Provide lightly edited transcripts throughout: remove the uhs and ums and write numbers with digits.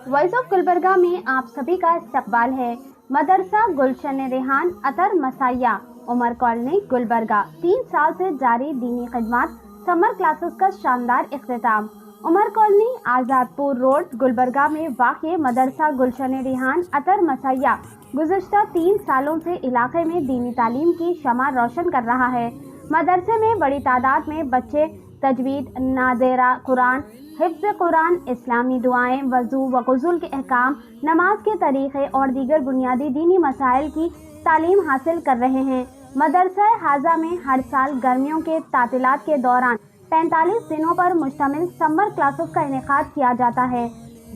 Voice of Gulbarga में आप सभी का इस्तकबाल है। मदरसा गुलशन रेहान अतर मसाया उमर कॉलोनी गुलबर्गा 3 साल से जारी दीनी खिदमत समर क्लासेस का शानदार इख्तिताम। उमर कॉलोनी आज़ादपुर रोड गुलबर्गा में वाक़ मदरसा गुलशन रेहान अतर मसाया गुज़श्ता 3 सालों से इलाके में दीनी तालीम की शमा रोशन कर रहा है। मदरसे में बड़ी तादाद में बच्चे तजवीद, नाज़ेरा कुरान, हिफ्ज़ कुरान, इस्लामी दुआएं, वज़ू व गुस्ल के अहकाम, नमाज के तरीक़े और दीगर बुनियादी दीनी मसाइल की तालीम हासिल कर रहे हैं। मदरसा हाजा में हर साल गर्मियों के तातिलात के दौरान 45 दिनों पर मुश्तमिल समर क्लासेस का इनेकाद किया जाता है।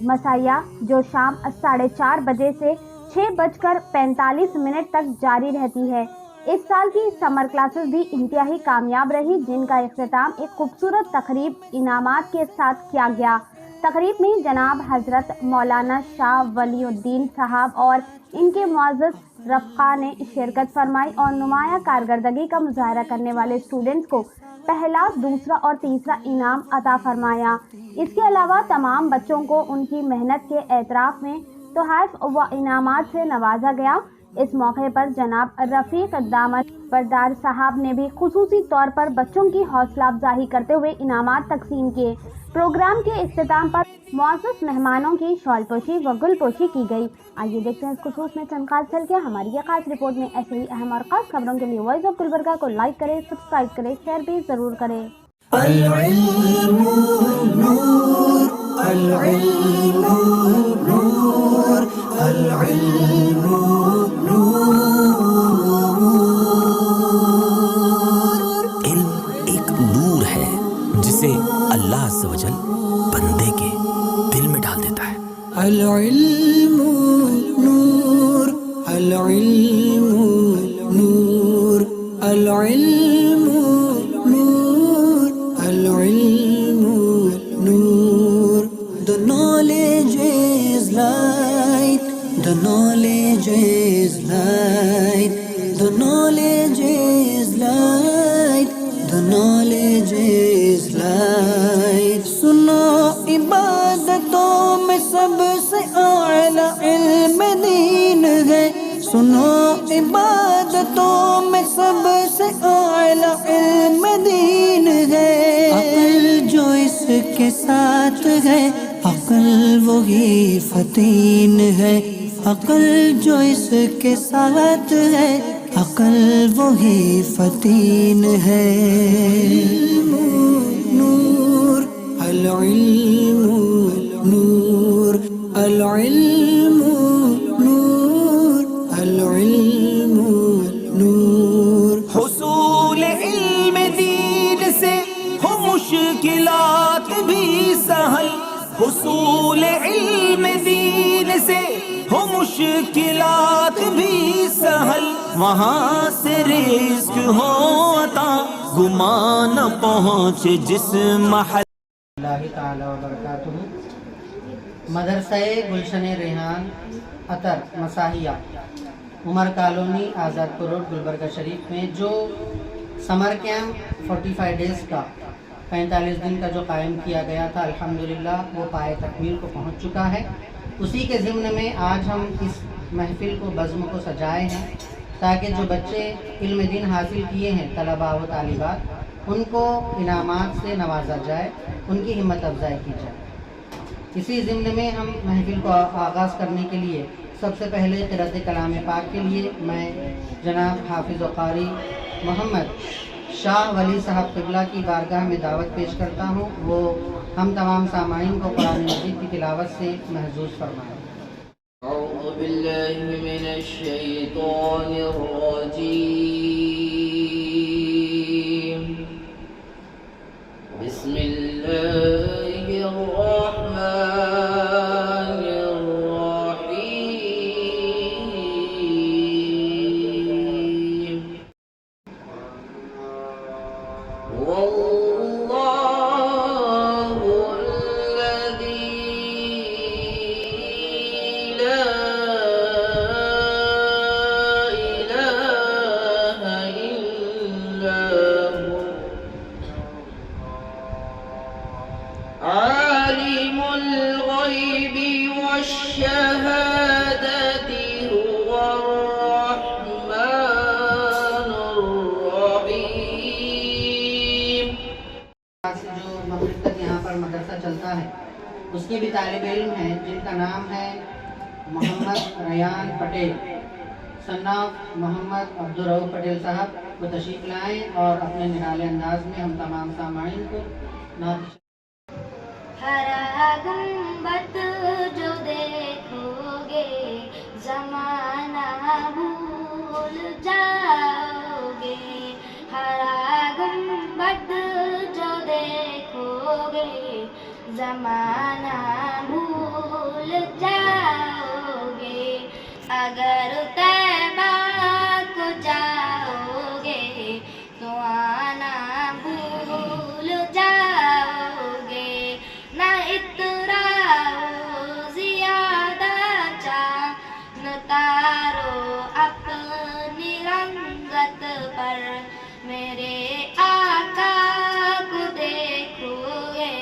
मसाया जो शाम 4:30 बजे से 6:45 तक जारी रहती है। इस साल की समर क्लासेस भी इंतहाई कामयाब रही, जिनका इख्तिताम एक खूबसूरत तकरीब इनामात के साथ किया गया। तकरीब में जनाब हजरत मौलाना शाह वलीउद्दीन साहब और इनके मुअज़्ज़ज़ रफ़क़ा ने शिरकत फरमाई और नुमाया कारकर्दगी का मुज़ाहरा करने वाले स्टूडेंट्स को पहला, दूसरा और तीसरा इनाम अता फरमाया। इसके अलावा तमाम बच्चों को उनकी मेहनत के एतराफ़ में तोहफ़ व इनामात से नवाजा गया। इस मौके पर जनाब रफ़ीक दामद बरदार साहब ने भी खुसूसी तौर पर बच्चों की हौसला अफजाई करते हुए इनामात तकसीम किए। प्रोग्राम के इख्तिताम पर मुअज़्ज़ज़ मेहमानों की शॉलपोशी व गुलपोशी की गई। आइए देखते हैं इस खुसूस में चंद खास झलकियां हमारी ये खास रिपोर्ट में। ऐसे ही अहम और खास खबरों के लिए वॉइस ऑफ गुलबर्गा को लाइक करें, सब्सक्राइब करें, शेयर भी जरूर करें। जिसे अल्लाह अज़्ज़ व जल बंदे के दिल में डाल देता है। अल-इल्मु नूर, अल-इल्मु नूर, अल-इल्मु नूर, अल-इल्मु नूर। The knowledge is light, the knowledge is light, the knowledge is light, the knowledge is light। सुनो इबादतों में सबसे आला इल्म दीन है, सुनो इबादतों में सबसे आला इल्म दीन है। अक्ल जो इसके साथ है, अक्ल वही फतीन है, अक्ल जो इसके साथ है, अक्ल वही फतीन है। नूर, अल-इल्मु नूर, अल-इल्मु नूर, अल-इल्मु नूर। हुसूल इल्म दीन से हो मुश्किलात भी सहल, हुसूल इल्म दीन से हो मुश्किलात भी सहल। वहाँ से रिज़्क़ हो अता, गुमान पहुँचे जिस महल। अल्लाह ताला व बरकातुहू। मदरसा गुलशन रेहान अतर मसाहिया उमर कॉलोनी आज़ादपुर रोड गुलबर्गा शरीफ में जो समर कैंप 45 डेज़ का 45 दिन का जो कायम किया गया था, अल्हम्दुलिल्लाह वो पाए तकमील को पहुँच चुका है। उसी के ज़िम्न में आज हम इस महफिल को बज़्म को सजाए हैं ताकि जो बच्चे इल्म दीन हासिल किए हैं, तलबा व तालिबात, उनको इनामात से नवाजा जाए, उनकी हिम्मत अफजाई की जाए। इसी ज़िम्न में हम महफिल को आगाज़ करने के लिए सबसे पहले क़िराअत कलाम पाक के लिए मैं जनाब हाफिज़ व क़ारी मोहम्मद शाह वली साहब क़िबला की बारगाह में दावत पेश करता हूँ। वो हम तमाम सामाईन को कुरान मजीद की तिलावत से महजूज़ फरमाएँ। अऊज़ु बिल्लाहि मिनश शैतानिर रजीम। बिस्मिल्लाहिर रहमानिर रहीम। वल्लाहु अल्लज़ी ला इलाहा الشهادة هو الرحمن الرحيم. جو مغرب تک یہاں پر مدرسہ چلتا ہے اس کے بھی طالب علم ہیں جن کا نام ہے محمد ریان پٹیل. صنف محمد عبدالرؤف پٹیل صاحب وہ تشریف لائیں اور اپنے نرالے انداز میں ہم تمام سامعین کو نعت ہرا گنبد جو دیکھو گے زمانہ بھول جاؤ گے. ہرا گنبد جو دیکھو گے زمانہ بھول جاؤ گے. اگر طیبہ کو جاؤ گے تو آنا بھول جاؤ گے. نہ اتراؤ زیادہ چاند تارو اپنی رنگت پر. میرے آقا کو دیکھو گے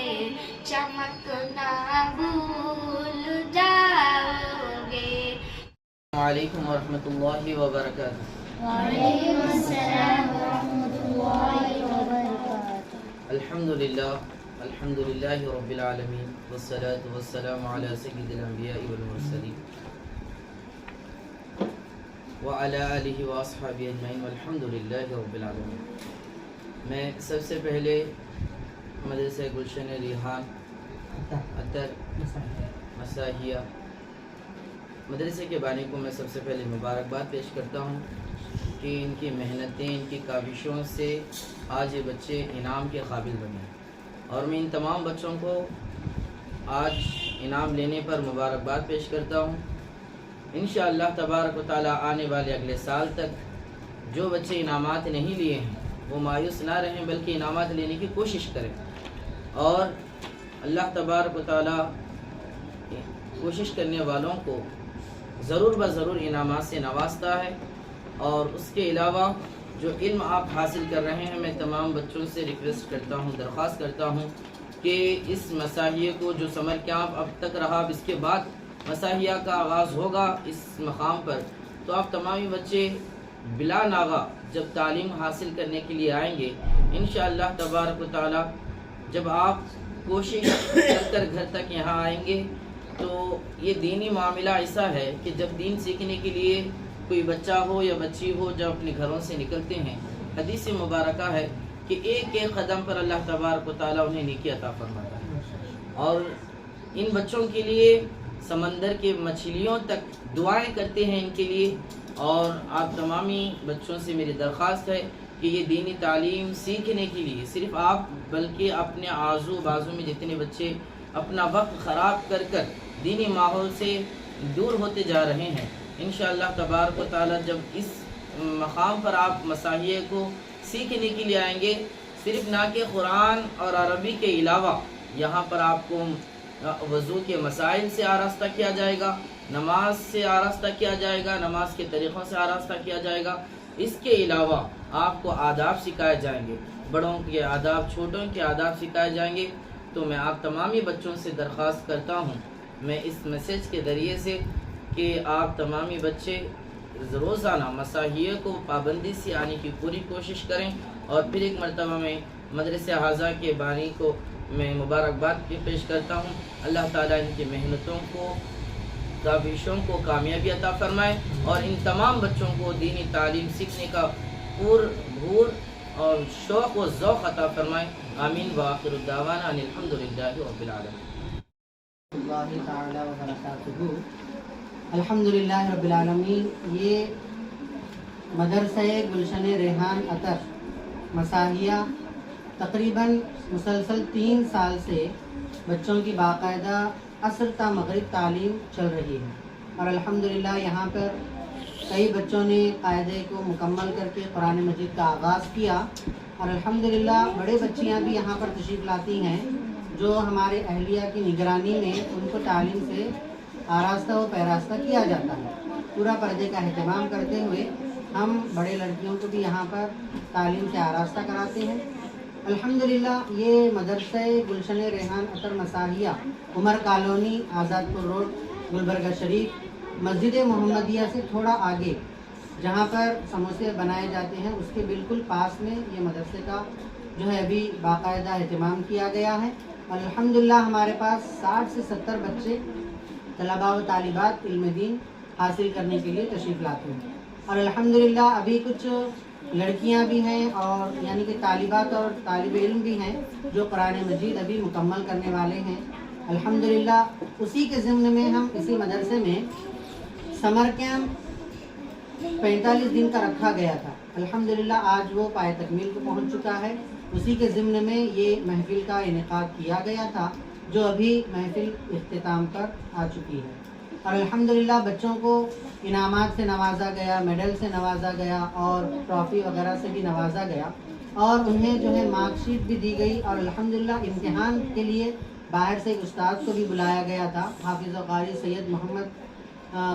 چمکنا بھول جاؤ گے. السلام علیکم ورحمۃ اللہ وبرکاتہ. وعلیکم السلام ورحمۃ اللہ وبرکاتہ. الحمد للہ رب العالمین والصلاة والسلام علی سید الانبیاء والمرسلین وعلی آلہ واصحابہ اجمعین والحمد للہ رب العالمین. میں سب سے پہلے مدرسہ گلشن ریحان اطہر مساحیہ مدرسے کے بانی کو میں سب سے پہلے مبارکباد پیش کرتا ہوں کہ ان کی محنتیں ان کی کاوشوں سے آج یہ بچے انعام کے قابل بنے. اور میں ان تمام بچوں کو آج انعام لینے پر مبارکباد پیش کرتا ہوں. انشاءاللہ تبارک و تعالی آنے والے اگلے سال تک جو بچے انعامات نہیں لیے ہیں وہ مایوس نہ رہیں بلکہ انعامات لینے کی کوشش کریں. اور اللہ تبارک و تعالی کوشش کرنے والوں کو ضرور بضرور انعامات سے نوازتا ہے. اور اس کے علاوہ جو علم آپ حاصل کر رہے ہیں میں تمام بچوں سے ریکویسٹ کرتا ہوں درخواست کرتا ہوں کہ اس مساحیہ کو جو سمر کیمپ اب تک رہا اب اس کے بعد مساحیہ کا آغاز ہوگا اس مقام پر تو آپ تمامی بچے بلا ناغہ جب تعلیم حاصل کرنے کے لیے آئیں گے انشاءاللہ تبارک و تعالی جب آپ کوشش کر گھر تک یہاں آئیں گے تو یہ دینی معاملہ ایسا ہے کہ جب دین سیکھنے کے لیے کوئی بچہ ہو یا بچی ہو جب اپنے گھروں سے نکلتے ہیں حدیث مبارکہ ہے کہ ایک ایک قدم پر اللہ تبارک و تعالیٰ انہیں نیکی عطا فرماتا ہے. اور ان بچوں کے لیے سمندر کے مچھلیوں تک دعائیں کرتے ہیں ان کے لیے. اور آپ تمامی بچوں سے میری درخواست ہے کہ یہ دینی تعلیم سیکھنے کے لیے صرف آپ بلکہ اپنے آزو بازو میں جتنے بچے اپنا وقت خراب کر دینی ماحول سے دور ہوتے جا رہے ہیں انشاءاللہ تبارک و تعالی جب اس مقام پر آپ مساحیہ کو سیکھنے کے لیے آئیں گے صرف نہ کہ قرآن اور عربی کے علاوہ یہاں پر آپ کو وضو کے مسائل سے آراستہ کیا جائے گا, نماز سے آراستہ کیا جائے گا, نماز کے طریقوں سے آراستہ کیا جائے گا. اس کے علاوہ آپ کو آداب سکھائے جائیں گے, بڑوں کے آداب چھوٹوں کے آداب سکھائے جائیں گے. تو میں آپ تمامی بچوں سے درخواست کرتا ہوں میں اس میسیج کے ذریعے سے کہ آپ تمامی بچے روزانہ مساحیہ کو پابندی سے آنے کی پوری کوشش کریں. اور پھر ایک مرتبہ میں مدرسہ حاضہ کے بانی کو میں مبارکباد پیش کرتا ہوں. اللہ تعالیٰ ان کی محنتوں کو کاوشوں کو کامیابی عطا فرمائے اور ان تمام بچوں کو دینی تعلیم سیکھنے کا بھور اور شوق و ذوق عطا فرمائے. آمین. وآخر الدعوانا ان الحمدللہ رب العالمین. اللہ تعالی وبرکاتہ. الحمدللہ رب العالمین. یہ مدرسہ گلشن ریحان اطہر مساحیہ تقریباً مسلسل 3 سال سے بچوں کی باقاعدہ عصر تا مغرب تعلیم چل رہی ہے اور الحمدللہ یہاں پر کئی بچوں نے قاعدے کو مکمل کر کے قرآن مجید کا آغاز کیا اور الحمدللہ بڑے بچیاں بھی یہاں پر تشریف لاتی ہیں جو ہمارے اہلیہ کی نگرانی میں ان کو تعلیم سے آراستہ و پیراستہ کیا جاتا ہے. پورا پردے کا اہتمام کرتے ہوئے ہم بڑے لڑکیوں کو بھی یہاں پر تعلیم سے آراستہ کراتے ہیں. الحمدللہ یہ مدرسہ گلشن ریحان اطہر مساحیہ عمر کالونی آزاد پور روڈ गुलबर्गा शरीफ, मस्जिद मोहम्मदिया से थोड़ा आगे जहाँ पर समोसे बनाए जाते हैं उसके बिल्कुल पास में ये मदरसे का जो है अभी बाकायदा एहतमाम किया गया है। और अल्हम्दुलिल्लाह हमारे पास 60 से 70 बच्चे तलबा व तालिबात इल्म दीन हासिल करने के लिए तशरीफ़ लाते हैं। और अल्हम्दुलिल्लाह अभी कुछ लड़कियां भी हैं और यानी कि तालिबात और तालिब इल्म भी हैं जो कुरान मजीद अभी मुकम्मल करने वाले हैं। अल्हम्दुलिल्लाह उसी के ज़िम्न में हम इसी मदरसे में समर कैंप 45 दिन का रखा गया था। अल्हम्दुलिल्लाह आज वो पाए तकमील को पहुंच चुका है। उसी के ज़िम्न में ये महफिल का इनेकाद किया गया था जो अभी महफिल इख्तिताम पर आ चुकी है। और अल्हम्दुलिल्लाह बच्चों को इनामात से नवाजा गया, मेडल से नवाजा गया और ट्रॉफ़ी वगैरह से भी नवाजा गया और उन्हें जो है मार्कशीट भी दी गई। और अल्हम्दुलिल्लाह इम्तिहान के लिए बाहर से एक उस्ताद को भी बुलाया गया था। हाफिज़ व क़ारी सैयद मोहम्मद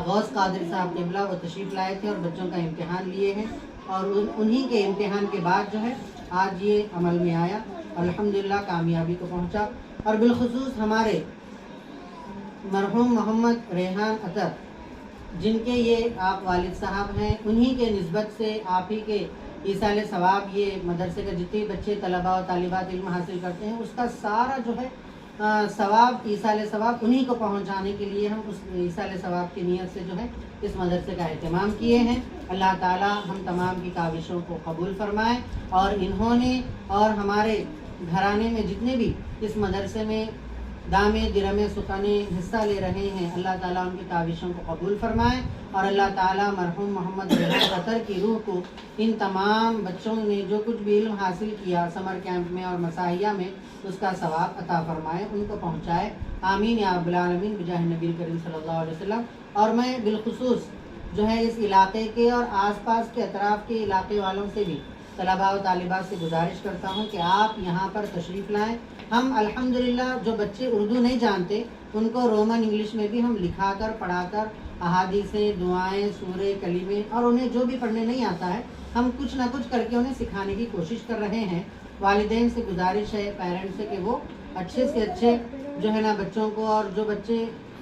गौस कादिर साहब क़िबला वो तशरीफ़ लाए थे और बच्चों का इम्तिहान लिए हैं और उन्हीं के इम्तिहान के बाद जो है आज ये अमल में आया और अल्हम्दुलिल्लाह कामयाबी को पहुँचा। और बिलखुसूस हमारे मरहूम मोहम्मद रेहान अतर जिनके ये आप वालिद साहब हैं, उन्हीं के निस्बत से आप ही के ईसाल सवाब ये मदरसे के जितने बच्चे तलबा और तालिबात इल्म हासिल करते हैं उसका सारा जो है सवाब ईसाल सवाब उन्हीं को पहुंचाने के लिए हम उस ईसाल सवाब की नीयत से जो है इस मदरसे का एहतमाम किए हैं। अल्लाह ताला हम तमाम की काविशों को कबूल फरमाए और इन्होंने और हमारे घराने में जितने भी इस मदरसे में दामे दिरमे सुखाने हिस्सा ले रहे हैं अल्लाह ताला उनकी काविशों को कबूल फरमाए और अल्लाह ताला मरहूम मोहम्मद रेहान अतर की रूह को इन तमाम बच्चों ने जो कुछ भी इल्म हासिल किया समर कैंप में और मसाहिया में उसका सवाब अता फरमाए, उनको पहुँचाए। आमीन या रब्बिल आलमीन बिजाह नबी करीम सल्लल्लाहु अलैहि वसल्लम। और मैं बिलखुसूस जो है इस इलाके के और आसपास के अतराफ़ के इलाके वालों से भी तलबा व तालिबात से गुजारिश करता हूँ कि आप यहाँ पर तशरीफ़ लाएँ। हम अल्हम्दुलिल्लाह जो बच्चे उर्दू नहीं जानते उनको रोमन इंग्लिश में भी हम लिखाकर पढ़ाकर अहादीसें, दुआएं, सूरे, कलीमे और उन्हें जो भी पढ़ने नहीं आता है हम कुछ ना कुछ करके उन्हें सिखाने की कोशिश कर रहे हैं। वालिदैन से गुजारिश है, पेरेंट्स से कि वो अच्छे से अच्छे जो है ना बच्चों को और जो बच्चे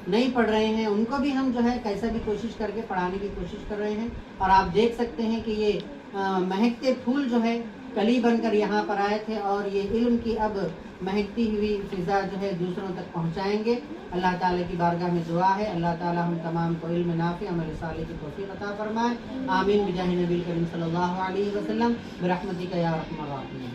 नहीं पढ़ रहे हैं उनको भी हम जो है कैसा भी कोशिश करके पढ़ाने की कोशिश कर रहे हैं। और आप देख सकते हैं कि ये महकते फूल जो है कली बनकर यहाँ पर आए थे और ये इल्म की अब महकती हुई फ़िज़ा जो है दूसरों तक पहुँचाएंगे। अल्लाह ताला की बारगाह में दुआ है अल्लाह ताला हम तमाम को इल्म नाफ़ी अमल सालिह की तौफ़ीक़ अता फ़रमाए। आमीन बिजाह नबी करीम सल्लल्लाहु अलैहि वसल्लम बिरहमतिका या अरहमर राहिमीन।